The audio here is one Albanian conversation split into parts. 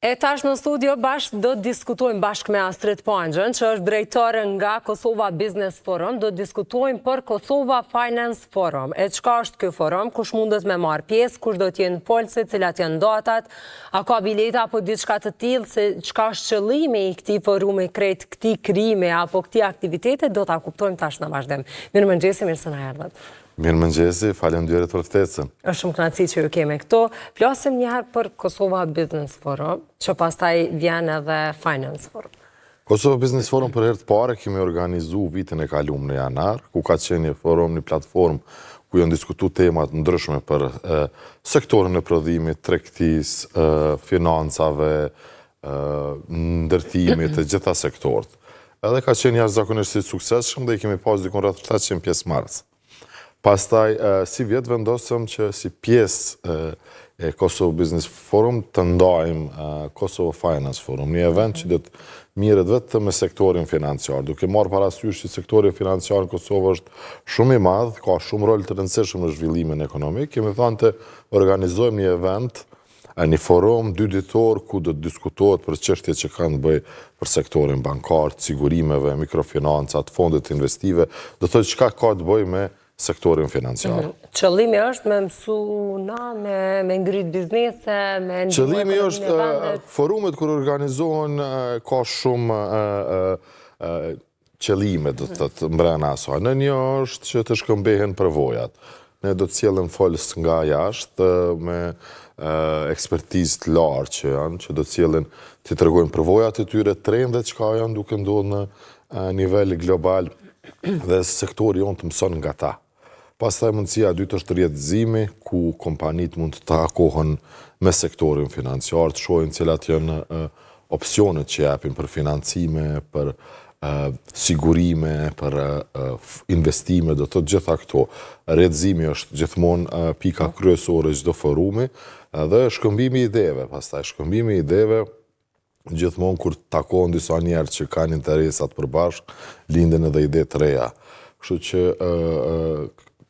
E tash në studio bashkë do të diskutojmë bashkë me Astrid Pangjën, që është drejtore nga Kosova Business Forum, do të diskutojmë për Kosova Finance Forum. E çka është ky forum, kush mundet me marrë pjesë, kush do t'jenë folësit, cilat janë datat, a ka bileta apo diçka të tillë, se çka është qëllimi i këtij forumi, krejt këtij krijimi apo këtij aktiviteti, do ta kuptojmë tash në vazhdim. Mirëmëngjesi, mirë se na erdhët. Mirëmëngjesi, faleminderit për ftesën. Është shumë kënaqësi që ju kemi këtu. Flasim një herë për Kosova Business Forum, që pastaj vjen edhe Finance Forum. Kosova Business Forum për herë të parë kemi organizuar vitin e kaluar në janar, ku ka qenë një forum, një platformë ku janë diskutuar tema të ndryshme për sektorin e prodhimit, tregtisë, financave, ndërtimit të gjitha sektorët. Edhe ka qenë jashtëzakonisht i suksesshëm dhe i kemi pas diku rreth 700 pjesëmarrës. Pastaj, si vjetë vendosëm që si pjesë e Kosovo Business Forum të ndajmë Kosovo Finance Forum, një event që do të mirët vetëm me sektorin financiar. Duke marrë parasysh që sektori financiar në Kosovë është shumë i madh, ka shumë rol të rëndësishëm në zhvillimin ekonomik, kemi thënë të organizojmë një event, një forum dy ditor ku do të diskutohet për çështjet që kanë të bëjë për sektorin bankar, sigurimeve, mikrofinancat, fondet investive, do të thotë çka ka të bëjë me sektorin financiar. Qëllimi është me mësu na, me ngrit biznese, me ndihmu qëllimi ekonominë është e vendet. forumet kur organizohen ka shumë qëllime do të thotë mbrana asaj. Në një është që të shkëmbehen përvojat. Ne do të cilëm folës nga jashtë me ekspertizë të lartë që janë, që do të cilën të tregojnë përvojat e tyre, trendet që ka janë duke ndodhur në nivel global dhe sektori jonë të mëson nga ta. Pastaj mundësia e dytë është rrjedhëzimi, ku kompanit mund të takohen me sektorin financiar, të shohin cilat janë opsionet që japin për financime, për sigurime, për investime, do të gjitha këto. Rrjedhëzimi është gjithmonë pika kryesore çdo forumi dhe shkëmbimi i ideve, pastaj shkëmbimi i ideve gjithmonë kur takohen disa njerëz që kanë interesat përbashkë, linden edhe ide të reja. Kështu që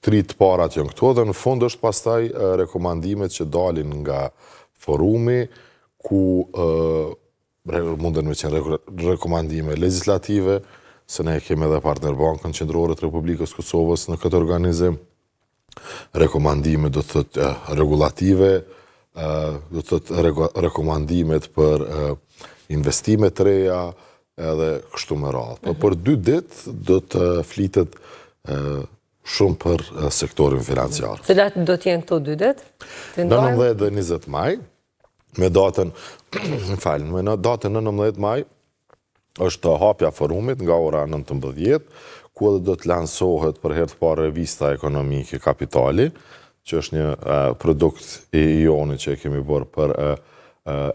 tri të parat janë këto dhe në fund është pastaj rekomandimet që dalin nga forumi, ku munden me qenë rekomandime legislative, se ne kemi edhe partner Bankën Qendrore të Republikës Kosovës në këtë organizim, rekomandime do të thotë regulative, do të thotë rekomandimet për investime të reja edhe kështu me radhë. Për 2 ditë do të flitet shumë për sektorin financiar. Cilat do t'jenë këto 2 ditë? 19 dhe 20 maj, me datën, me datën 19 maj, është hapja forumit nga ora 19, ku edhe do të lansohet për herë të parë revista ekonomike Kapitali, që është një produkt i joni që e kemi bërë për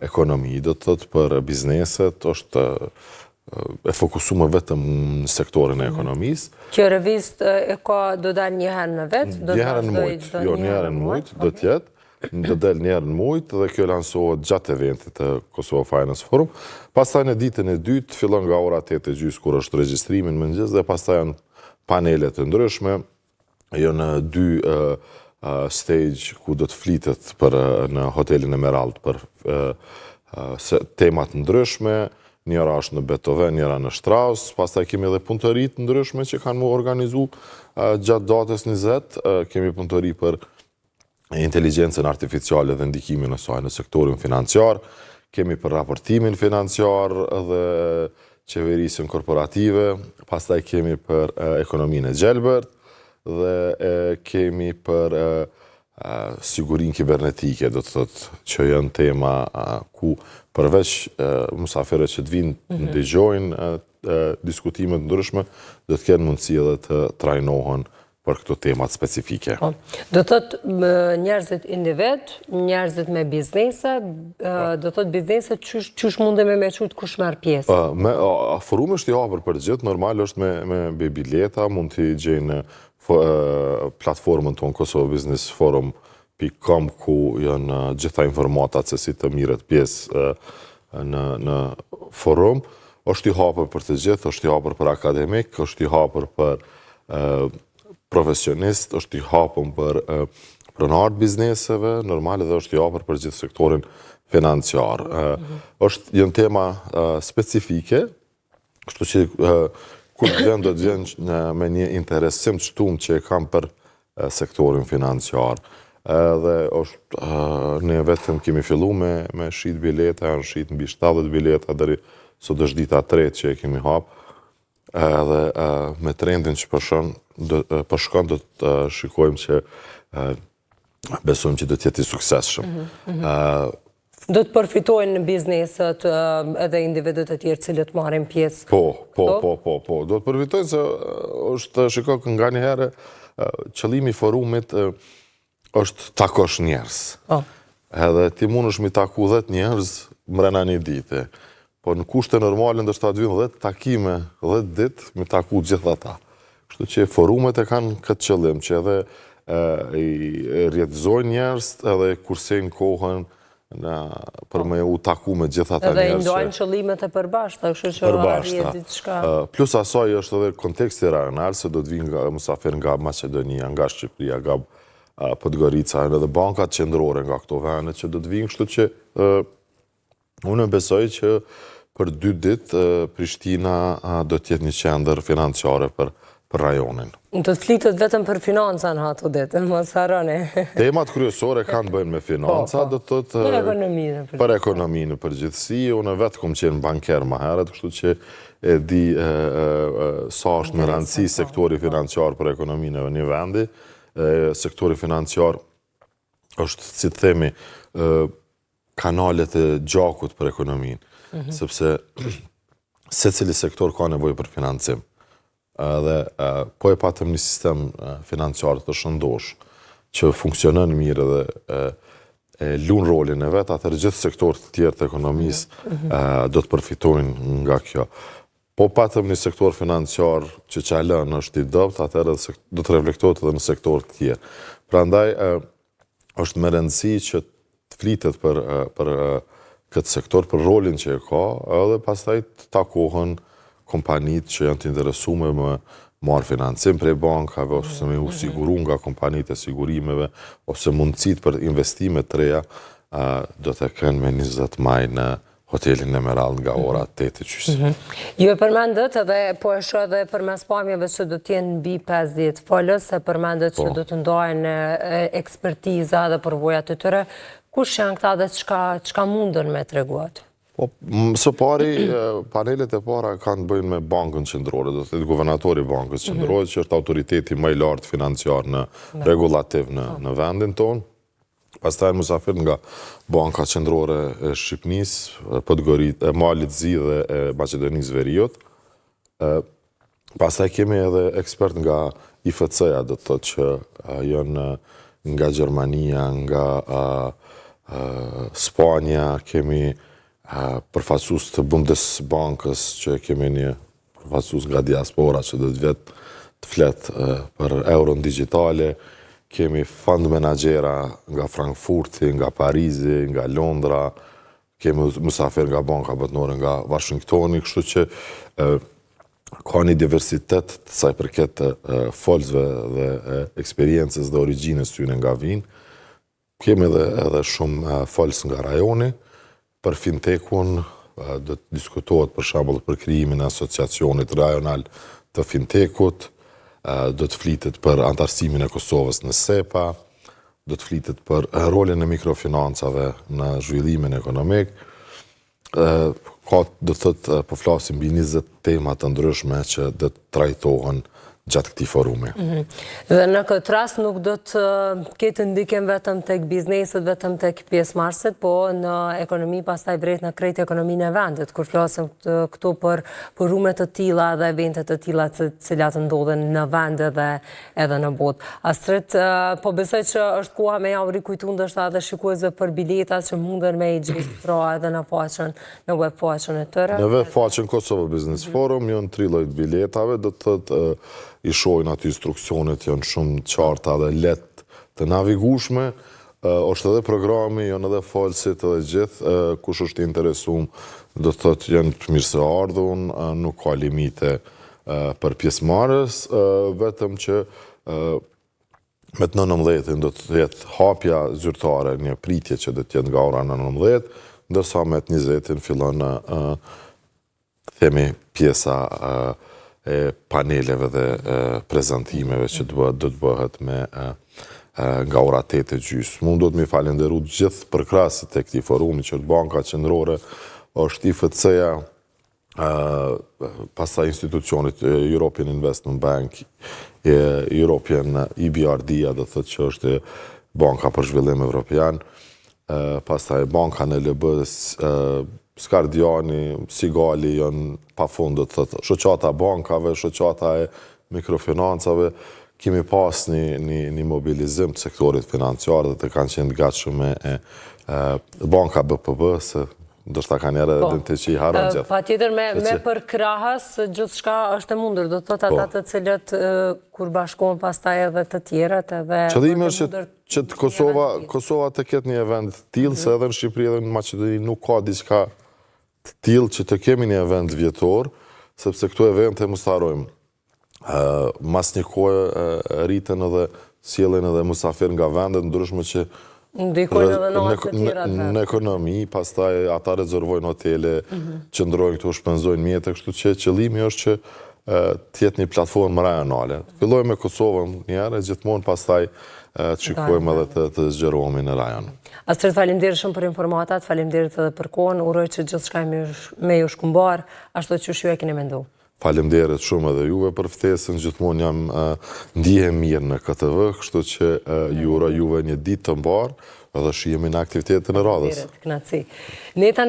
ekonomi, do të thotë për bizneset, është e fokusuar vetëm në sektorin e ekonomisë. Kjo revistë do dalë një herë në vetë? Një herë në mujtë, jo një herë në mujtë, do t'jetë. Do del një herë në mujtë dhe kjo lansohet gjatë eventit të Kosova Finance Forum. Pastaj në ditën e dytë fillon nga ora 8:30 kur është regjistrimi në mëngjes dhe pastaj janë panelet të ndryshme, janë 2 stage ku do të flitet në hotelin e Meralt për temat ndryshme. Njëra është në Beethoven, njëra në Strauss, pastaj kemi edhe punëtori të ndryshme që kanë mu organizu gjatë datës 20, kemi punëtori për inteligjencën artificiale dhe ndikimin e saj në sektorin financiar, kemi për raportimin financiar dhe qeverisjen korporative, pastaj kemi për ekonominë e gjelbërt dhe kemi për sigurin kibernetike, do të thotë që janë tema ku përveç musafirët që të vinë të ndëgjojnë diskutimet ndryshme, do të kenë mundësi edhe të trajnohen për këto temat specifike. Do të thotë njerëzit individ, njerëzit me biznese, do të thotë biznese qysh mundem me qytë kush merr pjesë? Forumi është i hapur për gjithë, normal është me bileta, mund t'i gjejnë platformën tonë Kosovo Business Forum.com ku janë gjitha informatat se si të mirët pjesë në forum. Është i hapur për të gjithë, është i hapur për akademik, është i hapur për profesionist, është i hapur për pronarët bizneseve, normal edhe është i hapur për gjithë sektorin financiar. Janë tema specifike, kështu që kur vjen do të vjen me një interesim të shtumë që e kam për sektorin financiar. Dhe ne vetëm kemi fillu me shit bileta, në shit mbi 70 bileta, deri sot është dita 3 që e kemi hapë. Dhe me trendin që përshkon do të shikojmë që besojmë që do të jetë i suksesshëm. Do të përfitojnë në bizneset edhe individët e tjerë cilët marrin pjesë? Po. Do të përfitojnë se është shiko nga një herë qëllimi i forumit është takosh njerëz. Edhe ti mundesh mi taku 10 njerëz mrena një dite. Po në kushte normale ndoshta të vinë 10 takime, 10 ditë mi taku gjithë ata. Kështu që forumet e kanë këtë qëllim që edhe i rjetëzojnë njerëz edhe kursejnë kohën për me u taku me gjithë ata njerëz. Edhe i ndojnë qëllimet e përbashkëta, kështu që arrijë diçka. Plus asaj është edhe konteksti rajonal, se do të vinë musafir nga Maqedonia, nga Shqipëria, nga Podgorica, edhe bankat qendrore nga këto vende që do të vinë, kështu që unë besoj që për 2 ditë Prishtina do të jetë një qendër financiare për rajonin. Do të flitet vetëm për financa në ato ditë, mos harroni. Temat kryesore kanë bëjnë me financa, do të thotë për ekonominë në përgjithësi. Unë vetë kom qenë banker më herët, kështu që e di sa është në rëndësi sektori financiar për ekonominë e një vendi. Sektori financiar është, si të themi, kanalet e gjakut për ekonominë, sepse secili sektor ka nevojë për financim. Dhe po e patëm një sistem financiar të shëndosh që funksionon mirë dhe lun rolin e vetë, atër gjithë sektor të tjerë të ekonomisë do të përfitojnë nga kjo. Po patëm një sektor financiar që qalën është i dopt, atër do të reflektohet edhe në sektor të tjerë. Prandaj është me rëndësi që të flitet për këtë sektor, për rolin që e ka, edhe pastaj të takohen kompanit që janë të interesume me marë financim prej bankave, ose me u siguru nga kompanit e sigurimeve, ose mundësit për investimet të reja, do të kënë me 20 maj në hotelin e Merald nga ora 8 qysh. Ju e përmendët edhe, po e shë edhe përmes pamjeve që do t'jenë mbi 50 folës, e përmendët që do të ndojnë ekspertiza dhe përvojat të tëre. Kush janë këta dhe çka mundën me treguat? Së pari, panelet e para kanë bëjnë me bankën qendrore, do të thotë guvernatori i bankës qendrore, që është autoriteti më i lartë financiar në regulativ në vendin tonë. Pastaj musafir nga Banka Qendrore e Shqipërisë, Podgorica, Malit Zi dhe e Maqedonisë Veriut. Pastaj kemi edhe ekspert nga IFC-ja, do të thotë që janë nga Gjermania, nga Spanja, kemi përfaqësues të Bundesbankës, që kemi një përfaqësues nga diaspora që do të vjet të flet për euron digjitale, kemi fund menaxhera nga Frankfurti, nga Parizi, nga Londra, kemi musafir nga banka botërore nga Washingtoni, kështu që ka një diversitet të saj përket folësve dhe eksperiencës dhe origjinës tyre nga vinë. Kemi edhe shumë folës nga rajoni. Për fintechun do të diskutohet për shembull për krijimin e asociacionit rajonal të fintechut, do të flitet për antarësimin e Kosovës në SEPA, do të flitet për rolin e mikrofinancave në zhvillimin ekonomik. Ka, do të thotë, po flasim mbi 20 tema të ndryshme që do të trajtohen gjatë këtij forumi. Dhe në këtë rast nuk do të ketë ndikim vetëm tek bizneset, vetëm tek pjesëmarrësit, po në ekonomi pastaj drejt në krejt ekonominë e vendit, kur flasim këtu për forume të tilla dhe evente të tilla të cilat ndodhen në vend dhe edhe në botë. Astrid, po besoj që është koha me ja u rikujtu ndoshta edhe shikuesve për biletat që munden me i gjetë edhe në faqen, në web faqen e tëre. Në web faqen Kosovo Business Forum janë 3 lloj biletave, do të thotë i shohin aty instruksionet, janë shumë qarta dhe lehtë të navigueshme. Është edhe programi, janë edhe folësit edhe gjithë, kush është interesuar, do të thotë janë të mirë se ardhur, nuk ka limite për pjesëmarrës, vetëm që me të 19 do të jetë hapja zyrtare, një pritje që do të jetë nga ora 19, ndërsa me të 20 fillon themi pjesa e paneleve dhe prezentimeve që do të bëhet nga ora 8:30. Mund do të mi falenderu gjithë përkrasit e këtij forumi, që Banka Qendrore është IFC-ja, pastaj institucionit European Investment Bank, European EBRD-a, do thotë që është Banka për Zhvillim Evropian, pastaj Banka NLB-s, Skardiani, Sigali janë pafund, do thotë shoqata bankave, shoqata e mikrofinancave. Kemi pas një mobilizim të sektorit financiar dhe të kanë qenë gatshëm Banka BPB, se ndoshta kanë erë edhe të që i haron gjithë. Pa tjetër me për krahas, gjithë shka është e mundur, do të thotë ata të cilët kur bashkohen pastaj edhe të tjerët edhe... Qëllimi është që Kosova të ketë një event tillë, se edhe në Shqipëri edhe në Maqedoni nuk ka diçka të tillë që të kemi një event vjetor, sepse këto evente mos ta harrojmë. Mas një kohë rriten edhe sjellen edhe musafir nga vendet ndryshme që ndikojnë edhe në atë të tjera në ekonomi, pastaj ata rezervojnë hotele, qëndrojnë këtu, shpenzojnë mjete, kështu që qëllimi është që të jetë një platformë rajonale. Fillojmë me Kosovën një herë, gjithmonë pastaj të shikojmë edhe të zgjerohemi në rajon. Astrid, faleminderit shumë për informatat, faleminderit edhe për kohën, uroj që gjithçka me ju shkumbar, ashtu që ju e keni menduar. Faleminderit shumë edhe juve për ftesën, gjithmonë jam ndihem mirë në KTV, kështu që ju uroj juve një ditë të mbarë, edhe shihemi në aktivitetin e radhës. Faleminderit, kënaqësi. Ne tani